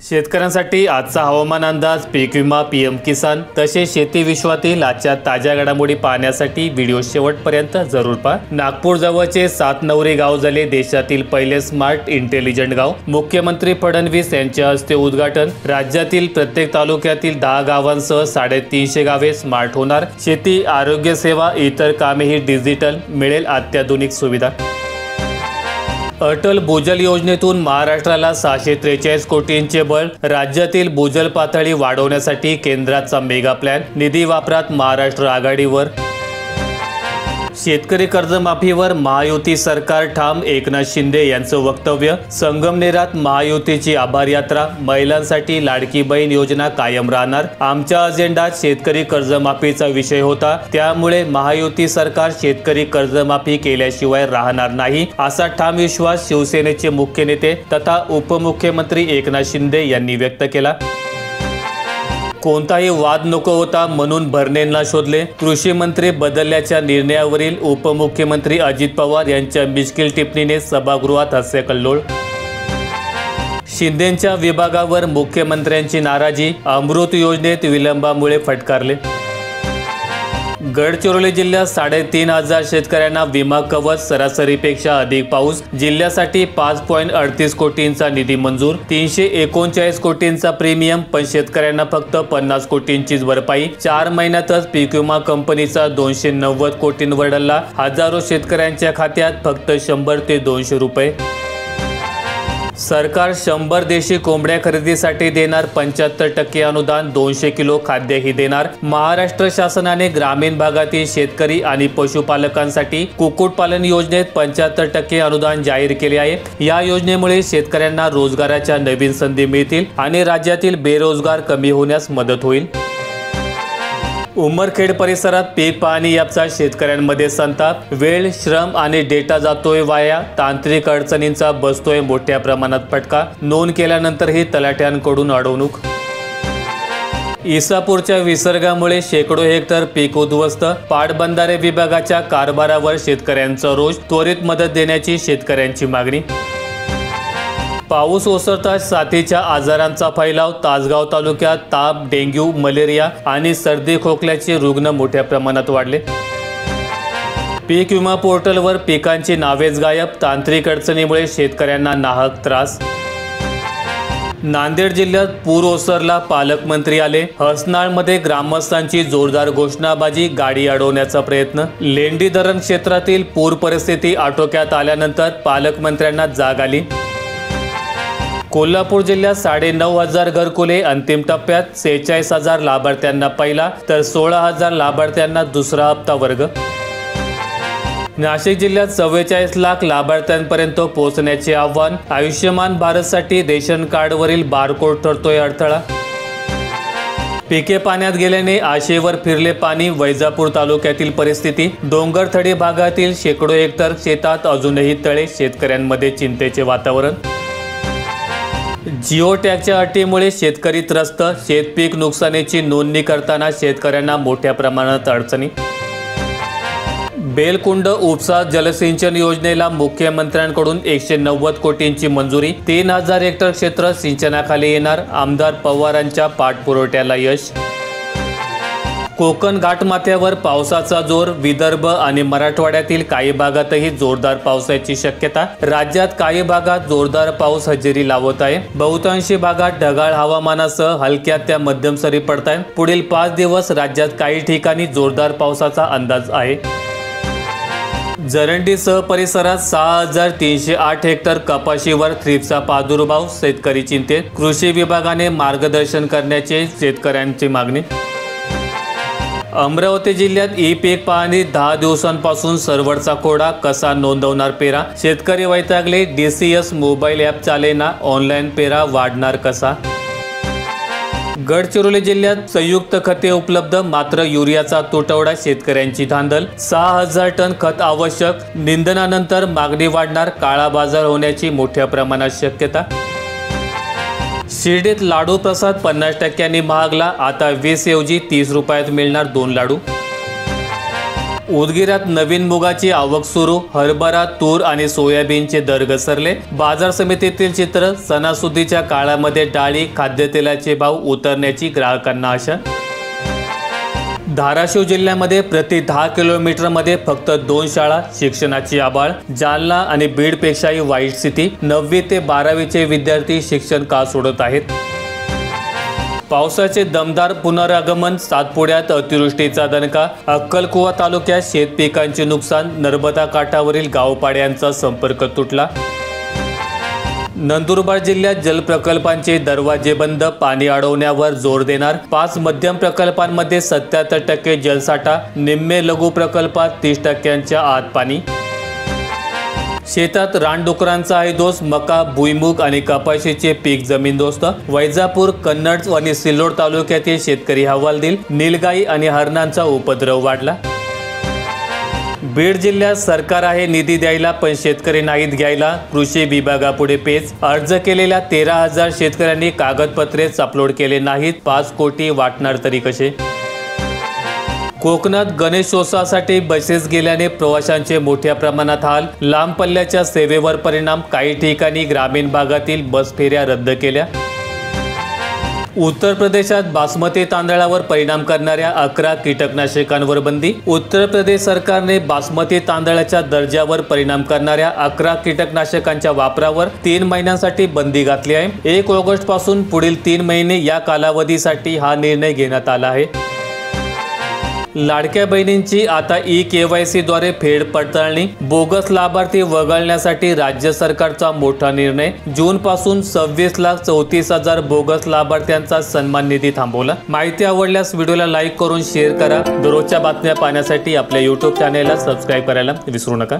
शेतकऱ्यांसाठी आजचा हवामान अंदाज, पीक विमा, पीएम किसान तसेच शेती विश्वातील आजच्या ताज्या घडामोडी पाहण्यासाठी व्हिडिओ शेवटपर्यंत जरूर पहा। नागपूर जवळचे सातनवरी गाव झाले देशातील पहिले स्मार्ट इंटेलिजंट गाव। मुख्यमंत्री फडणवीस यांच्या हस्ते उद्घाटन। राज्यातील प्रत्येक तालुक्यातील 10 गावांसह 350 गावे स्मार्ट होणार। शेती, आरोग्य सेवा, इतर कामेही डिजिटल, मिळेल अत्याधुनिक सुविधा। अटल भूजल योजनेतून महाराष्ट्राला 643 कोटींचे बळ। राज्यातील भूजल पातळी वाढवण्यासाठी केंद्राचा मेगा प्लॅन। निधी वापरात महाराष्ट्र आघाडीवर। शेतकरी कर्जमाफीवर महायुती सरकार ठाम, एकनाथ शिंदे यांचं वक्तव्य। संगमनेरात महायुतीची आभार यात्रा। महिलांसाठी लाडकी बहीण योजना कायम राहणार। आमच्या अजेंडात शेतकरी कर्जमाफीचा विषय होता, त्यामुळे महायुती सरकार शेतकरी कर्जमाफी केल्याशिवाय राहणार नाही, असा ठाम विश्वास शिवसेनेचे मुख्य नेते तथा उपमुख्यमंत्री एकनाथ शिंदे यांनी व्यक्त केला। कोणताही वाद नको होता म्हणून भरणेंना शोधले। कृषी मंत्री बदलल्याच्या निर्णयावरील उपमुख्यमंत्री अजित पवार यांच्या मिश्किल टिप्पणीने सभागृहात हास्यकल्लोळ। शिंदेंच्या विभागावर मुख्यमंत्र्यांची नाराजी। अमृत योजनेत विलंबामुळे फटकारले। गडचिरोली जिल्ह्यात 3,500 शेतकऱ्यांना विमा कवच। सरासरीपेक्षा अधिक पाऊस। जिल्ह्यासाठी 5.38 कोटींचा निधी मंजूर। 339 कोटींचा प्रीमियम, पण शेतकऱ्यांना फक्त 50 कोटींचीच भरपाई। 4 महिन्यातच पीक विमा कंपनीचा 290 कोटींवर डल्ला। हजारो शेतकऱ्यांच्या खात्यात फक्त 100 ते 200 रुपये। सरकार 100 देशी कोंबड्या खरेदीसाठी देणार 75% अनुदान। 200 किलो खाद्यही देणार। महाराष्ट्र शासनाने ग्रामीण भागातील शेतकरी आणि पशुपालकांसाठी कुक्कुटपालन योजनेत 75% अनुदान जाहीर केले आहे। या योजनेमुळे शेतकऱ्यांना रोजगाराच्या नवीन संधी मिळतील आणि राज्यातील बेरोजगार कमी होण्यास मदत होईल। उमरखेड परिसरात पीक पाहणी ॲपचा शेतकऱ्यांमध्ये संताप। वेळ, श्रम आणि डेटा जातोय वाया। तांत्रिक अडचणींचा बसतोय मोठ्या प्रमाणात फटका। नोंद केल्यानंतरही तलाठ्यांकडून अडवणूक। इसापूरच्या विसर्गामुळे शेकडो हेक्टर पीक उद्ध्वस्त। पाटबंधारे विभागाच्या कारभारावर शेतकऱ्यांचा रोष। त्वरित मदत देण्याची शेतकऱ्यांची मागणी। पाऊस ओसरताच साथीच्या आजारांचा फैलाव। तासगाव तालुक्यात ताप, डेंग्यू, मलेरिया आणि सर्दी खोकल्याचे रुग्ण मोठ्या प्रमाणात वाढले। पीक विमा पोर्टलवर पिकांची नावेच गायब। तांत्रिक अडचणीमुळे शेतकऱ्यांना नाहक त्रास। नांदेड जिल्ह्यात पूर ओसरला, पालकमंत्री आले। हसनाळमध्ये ग्रामस्थांची जोरदार घोषणाबाजी। गाडी अडवण्याचा प्रयत्न। लेंडी धरण क्षेत्रातील पूर परिस्थिती आटोक्यात आल्यानंतर पालकमंत्र्यांना जाग आली। कोल्हापूर जिल्ह्यात 9,500 घरकुले अंतिम टप्प्यात। 46,000 लाभार्थ्यांना पहिला तर 16,000 लाभार्थ्यांना दुसरा हप्ता वर्ग। नाशिक जिल्ह्यात 44 लाख लाभार्थ्यांपर्यंत पोहोचण्याचे आव्हान। आयुष्यमान भारतसाठी रेशन कार्डवरील बारकोड ठरतोय अडथळा। पिके पाण्यात गेल्याने आशेवर फिरले पाणी। वैजापूर तालुक्यातील परिस्थिती। डोंगरथडी भागातील शेकडो हेक्टर शेतात अजूनही तळे। शेतकऱ्यांमध्ये चिंतेचे वातावरण। जिओ टॅगच्या अटीमुळे शेतकरी त्रस्त। शेतपीक नुकसानीची नोंदणी करताना शेतकऱ्यांना मोठ्या प्रमाणात अडचणी। बेलकुंड उपसा जलसिंचन योजनेला मुख्यमंत्र्यांकडून 190 कोटींची मंजुरी। 3,000 हेक्टर क्षेत्र सिंचनाखाली येणार। आमदार पवारांच्या पाठपुराव्याला यश। कोकण घाटमाथ्यावर पावसाचा जोर। विदर्भ आणि मराठवाड्यातील काही भागातही जोरदार पावसाची शक्यता। राज्यात काही भागात जोरदार पाऊस हजेरी लावत आहे। बहुतांशी भागात ढगाळ हवामानासह हलक्या त्या मध्यम सरी पडत आहेत। पुढील 5 दिवस राज्यात काही ठिकाणी जोरदार पावसाचा अंदाज आहे। जरंडीसह परिसरात 6,308 हेक्टर कपाशीवर थ्रिप्सचा प्रादुर्भाव। शेतकरी चिंतेत। कृषी विभागाने मार्गदर्शन करण्याचे शेतकऱ्यांची मागणी। अमरावती जिल्ह्यात ई पीक पाहणी 10 दिवसांपासून सर्व्हरचा खोडा। कसा नोंदवणार पेरा? शेतकरी वैतागले। DCS मोबाईल ॲप चालेना। ऑनलाईन पेरा वाढणार कसा? गडचिरोली जिल्ह्यात संयुक्त खते उपलब्ध, मात्र युरियाचा तुटवडा। शेतकऱ्यांची धांदल। 6,000 टन खत आवश्यक। निंदनानंतर मागणी वाढणार। काळा बाजार होण्याची मोठ्या प्रमाणात शक्यता। शिर्डीत लाडू प्रसाद 50% महागला। आता 20 ऐवजी 30 रुपयात मिळणार 2 लाडू। उदगीरात नवीन मुगाची आवक सुरू, हरभरा, तूर आणि सोयाबीनचे दर घसरले। बाजार समितीतील चित्र, सणासुदीच्या काळामध्ये डाळी, खाद्यतेलाचे भाव उतरण्याची ग्राहकांना आशा। धाराशिव जिल्ह्यामध्ये प्रति 10 किलोमीटरमध्ये फक्त 2 शाळा, शिक्षणाची आबाळ। जालना आणि बीडपेक्षाही वाईट स्थिती, 9वी ते 12वीचे विद्यार्थी शिक्षण का सोडत आहेत। पावसाचे दमदार पुनरागमन, सातपुड्यात अतिवृष्टीचा दणका। अक्कलकुवा तालुक्यात शेतपिकांचे नुकसान, नर्मदा काठावरील गावपाड्यांचा संपर्क तुटला। नंदुरबार जिल्ह्यात जलप्रकल्पांचे दरवाजे बंद, पाणी अडवण्यावर जोर देणार। 5 मध्यम प्रकल्पांमध्ये 77% जलसाठा, निम्मे लघु प्रकल्पात 30%च्या आत पाणी। शेतात रानडुकरांचा आहे दोष, मका, भुईमूग आणि कपाशीचे पीक जमीनदोस्त। वैजापूर, कन्नड आणि सिल्लोड तालुक्यातील शेतकरी हवालदिल, नीलगाई आणि हरणांचा उपद्रव वाढला। बीड जिल्ह्यात सरकार आहे निधी द्यायला पण शेतकरी नाहीत घ्यायला, कृषी विभागापुढे पेच। अर्ज केलेल्या 13,000 शेतकऱ्यांनी कागदपत्रेच अपलोड केले नाहीत, 5 कोटी वाटणार तरी कसे। कोकणात गणेशोत्सवासाठी बसेस गेल्याने प्रवाशांचे मोठ्या प्रमाणात हाल, लांब पल्ल्याच्या सेवेवर परिणाम, काही ठिकाणी ग्रामीण भागातील बस फेऱ्या रद्द केल्या। उत्तर प्रदेशात बासमती तांदळावर परिणाम करणाऱ्या 11 कीटकनाशकांवर बंदी। उत्तर प्रदेश सरकारने बासमती तांदळाच्या दर्जावर परिणाम करणाऱ्या 11 कीटकनाशकांच्या वापरावर 3 महिन्यांसाठी बंदी घातली आहे। 1 ऑगस्ट पासून पुढील 3 महिने या कालावधीसाठी हा निर्णय घेण्यात आला आहे। लाडक्या बहिणींची आता ई-KYC द्वारे फेड पडताळणी, बोगस लाभार्थी वगळण्यासाठी राज्य सरकारचा मोठा निर्णय। जून पासून 26,34,000 बोगस लाभार्थ्यांचा सन्मान निधी थांबवला। माहिती आवडल्यास व्हिडिओला लाईक करून शेअर करा। दररोजच्या बातम्या पाहण्यासाठी आपल्या YouTube चॅनेलला सबस्क्राईब करायला विसरू नका।